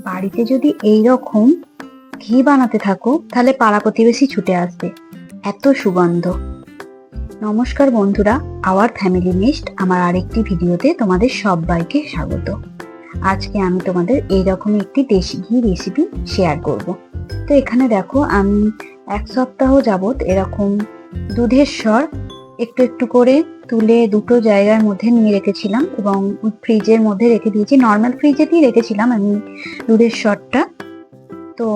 বাড়িতে যদি এই রকম ঘি বানাতে থাকো তাহলে পাড়া প্রতিবেশী ছুটে আসবে, এত সুগন্ধ। নমস্কার বন্ধুরা, আওয়ার ফ্যামিলি নেস্ট আমার আরেকটি ভিডিওতে তোমাদের সবাইকে স্বাগত। আজকে আমি তোমাদের এইরকম একটি দেশি ঘি রেসিপি শেয়ার করব। তো এখানে দেখো, আমি এক সপ্তাহ যাবত এরকম দুধের স্বর একটু একটু করে তুলে দুটো জায়গার মধ্যে নিয়ে রেখেছিলাম এবং ফ্রিজের মধ্যে রেখে দিয়েছি। নর্মাল ফ্রিজেতেই রেখেছিলাম আমি দুধের স্বরটা। তো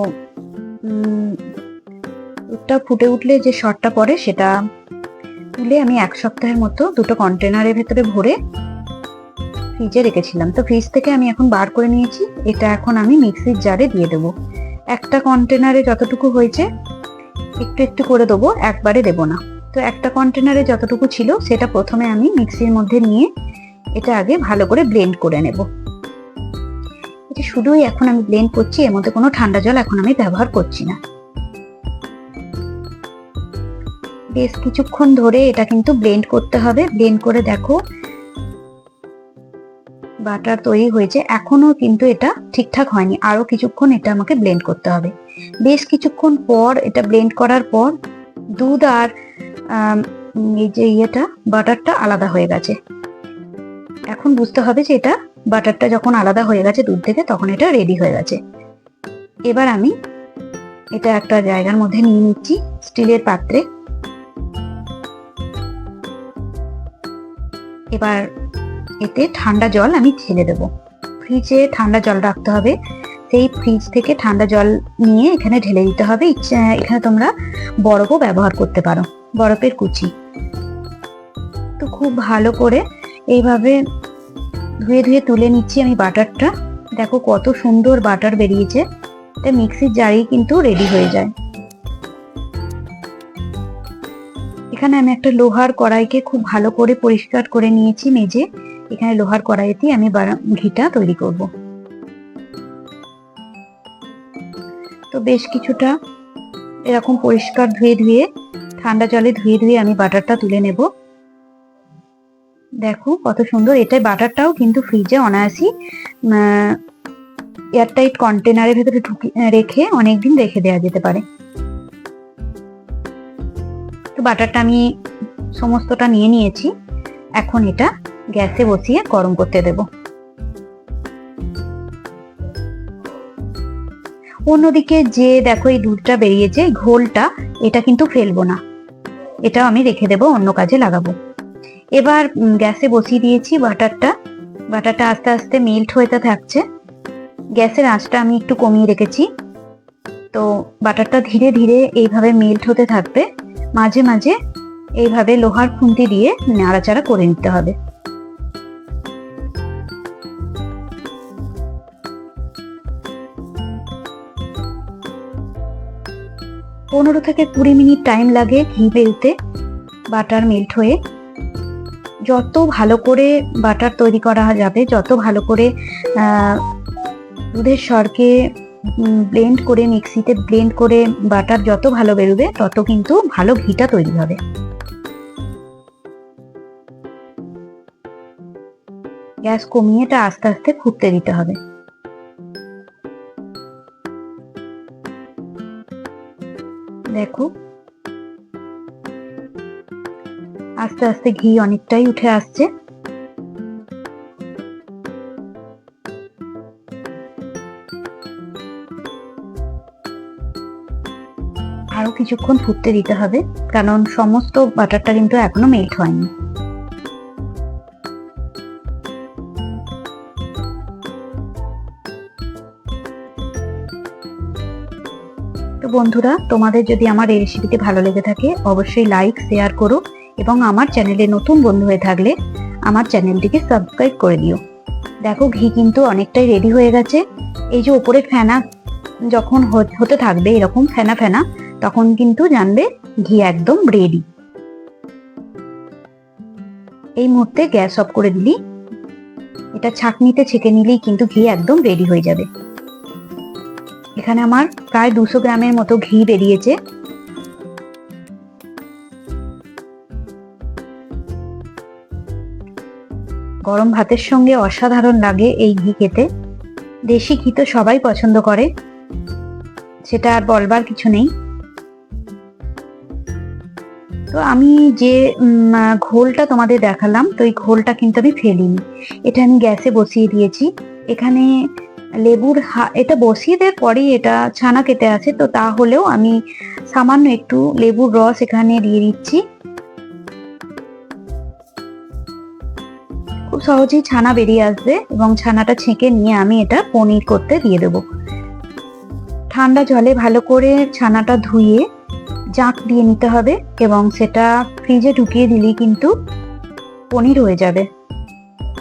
দুধটা ফুটে উঠলে যে স্বরটা পড়ে সেটা তুলে আমি এক সপ্তাহের মতো দুটো কন্টেনারের ভেতরে ভরে ফ্রিজে রেখেছিলাম। তো ফ্রিজ থেকে আমি এখন বার করে নিয়েছি। এটা এখন আমি মিক্সির জারে দিয়ে দেবো। একটা কন্টেনারে যতটুকু হয়েছে একটু একটু করে দেবো, একবারে দেবো না। তো একটা কন্টেনারে যতটুকু ছিল সেটা প্রথমে আমি মিক্সির মধ্যে নিয়ে এটা আগে ভালো করে ব্লেন্ড করে নেব। এটা শুধুই এখন আমি ব্লেন্ড করছি, এর মধ্যে কোনো ঠান্ডা জল এখন আমি ব্যবহার করছি না। বেশ কিছুক্ষণ ধরে এটা কিন্তু ব্লেন্ড করতে হবে। ব্লেন্ড করে দেখো বাটার তৈরি হয়েছে। এখনো কিন্তু এটা ঠিকঠাক হয়নি, আরো কিছুক্ষণ এটা আমাকে ব্লেন্ড করতে হবে। বেশ কিছুক্ষণ পর এটা ব্লেন্ড করার পর দুধ আর এই যে বাটারটা আলাদা হয়ে গেছে। এখন বুঝতে হবে যে এটা বাটারটা যখন আলাদা হয়ে গেছে দুধ থেকে, তখন এটা রেডি হয়ে গেছে। এবার আমি এটা একটা জায়গার মধ্যে নিয়ে নিচ্ছি, স্টিলের পাত্রে। এবার এতে ঠান্ডা জল আমি ঢেলে দেবো। ফ্রিজে ঠান্ডা জল রাখতে হবে, সেই ফ্রিজ থেকে ঠান্ডা জল নিয়ে এখানে ঢেলে দিতে হবে। এখানে তোমরা বরফও ব্যবহার করতে পারো, বরফের কুচি। তো খুব ভালো করে এইভাবে ধুয়ে ধুয়ে তুলে নিচ্ছি আমি বাটারটা। দেখো কত সুন্দর বাটার বেরিয়েছে। এটা মিক্সির জারেই কিন্তু রেডি হয়ে যায়। এখানে আমি একটা লোহার কড়াইকে খুব ভালো করে পরিষ্কার করে নিয়েছি মেজে। এখানে লোহার কড়াইতেই আমি ঘিটা তৈরি করব। তো বেশ কিছুটা এরকম পরিষ্কার ধুয়ে ধুয়ে ঠান্ডা জলে ধুয়ে ধুয়ে আমি বাটারটা তুলে নেব। দেখো কত সুন্দর। এটা বাটারটাও কিন্তু ফ্রিজে অনায়াসই এয়ারটাইট কন্টেনারের ভেতরে রেখে অনেকদিন রেখে দেওয়া যেতে পারে। তো বাটারটা আমি সমস্তটা নিয়ে নিয়েছি। এখন এটা গ্যাসে বসিয়ে গরম করতে দেব। অন্যদিকে যে দেখো এই দুধটা বেরিয়েছে, ঘোলটা, এটা কিন্তু ফেলবো না, এটাও আমি রেখে দেব, অন্য কাজে লাগাবো। এবার গ্যাসে বসিয়ে দিয়েছি বাটারটা আস্তে আস্তে মেল্ট হতে থাকছে। গ্যাসের আঁচটা আমি একটু কমিয়ে রেখেছি। তো বাটারটা ধীরে ধীরে এইভাবে মেল্ট হতে থাকবে। মাঝে মাঝে এইভাবে লোহার খুন্তি দিয়ে নাড়াচাড়া করে নিতে হবে। পনেরো থেকে 20 মিনিট টাইম লাগে ঘি বেলতে, বাটার মেল্ট হয়ে। যত ভালো করে বাটার তৈরি করা যাবে, যত ভালো করে দুধের স্বরকে ব্লেন্ড করে মিক্সিতে ব্লেন্ড করে বাটার যত ভালো বেরোবে, তত কিন্তু ভালো ঘিটা তৈরি হবে। গ্যাস কমিয়ে এটা আস্তে আস্তে ফুটতে দিতে হবে। দেখো আস্তে আস্তে ঘি অনেকটাই উঠে আসছে। আরো কিছুক্ষণ ফুটতে দিতে হবে, কারণ সমস্ত বাটারটা কিন্তু এখনো মেল্ট হয়নি। তো বন্ধুরা, তোমাদের যদি আমার এই রেসিপিটি ভালো লেগে থাকে অবশ্যই লাইক শেয়ার করো, এবং আমার চ্যানেলে নতুন বন্ধু হয়ে থাকলে আমার চ্যানেলটিকে সাবস্ক্রাইব করে দিও। দেখো ঘি কিন্তু অনেকটাই রেডি হয়ে গেছে। এই যে ওপরে ফেনা যখন হতে থাকবে এরকম ফেনা ফেনা, তখন কিন্তু জানবে ঘি একদম রেডি। এই মুহূর্তে গ্যাস অফ করে দিলি, এটা ছাঁকনিতে ছেঁকে নিলেই কিন্তু ঘি একদম রেডি হয়ে যাবে। এখানে আমার প্রায় 200 গ্রামের মতো ঘি বেরিয়েছে। গরম ভাতের সঙ্গে অসাধারণ লাগে এই ঘি খেতে। দেশি ঘি তো সবাই পছন্দ করে, সেটা আর বলবার কিছু নেই। তো আমি যে ঘোলটা তোমাদের দেখালাম, তো এই ঘোলটা কিন্তু আমি ফেলিনি, এটা আমি গ্যাসে বসিয়ে দিয়েছি। এখানে এটা বসিয়ে দেওয়ার পরেই এটা ছানা কেটে আছে, তো তাহলেও আমি সামান্য একটু লেবুর রস এখানে দিয়ে দিচ্ছি। খুব সহজেই ছানা বেরিয়ে আসবে এবং ছানাটা ছেঁকে নিয়ে আমি এটা পনির করতে দিয়ে দেবো। ঠান্ডা জলে ভালো করে ছানাটা ধুয়ে জাঁক দিয়ে নিতে হবে এবং সেটা ফ্রিজে ঢুকিয়ে দিলেই কিন্তু পনির হয়ে যাবে।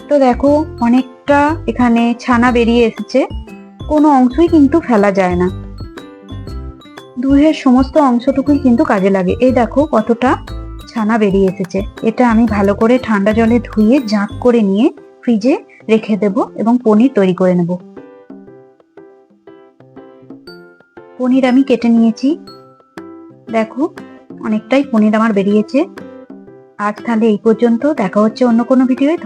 তো দেখো অনেকটা এখানে ছানা বেরিয়ে এসেছে, কোনো অংশই কিন্তু ফেলা যায় না, দুধের সমস্ত অংশটুকুই কিন্তু কাজে লাগে। এই দেখো কতটা ছানা বেরিয়ে এসেছে। এটা আমি ভালো করে ঠান্ডা জলে ধুয়ে জাঁক করে নিয়ে ফ্রিজে রেখে দেব এবং পনির তৈরি করে নেব। পনির আমি কেটে নিয়েছি, দেখো অনেকটাই পনির আমার বেরিয়েছে। আজ তাহলে এই পর্যন্ত, দেখা হচ্ছে অন্য কোনো ভিডিওতে।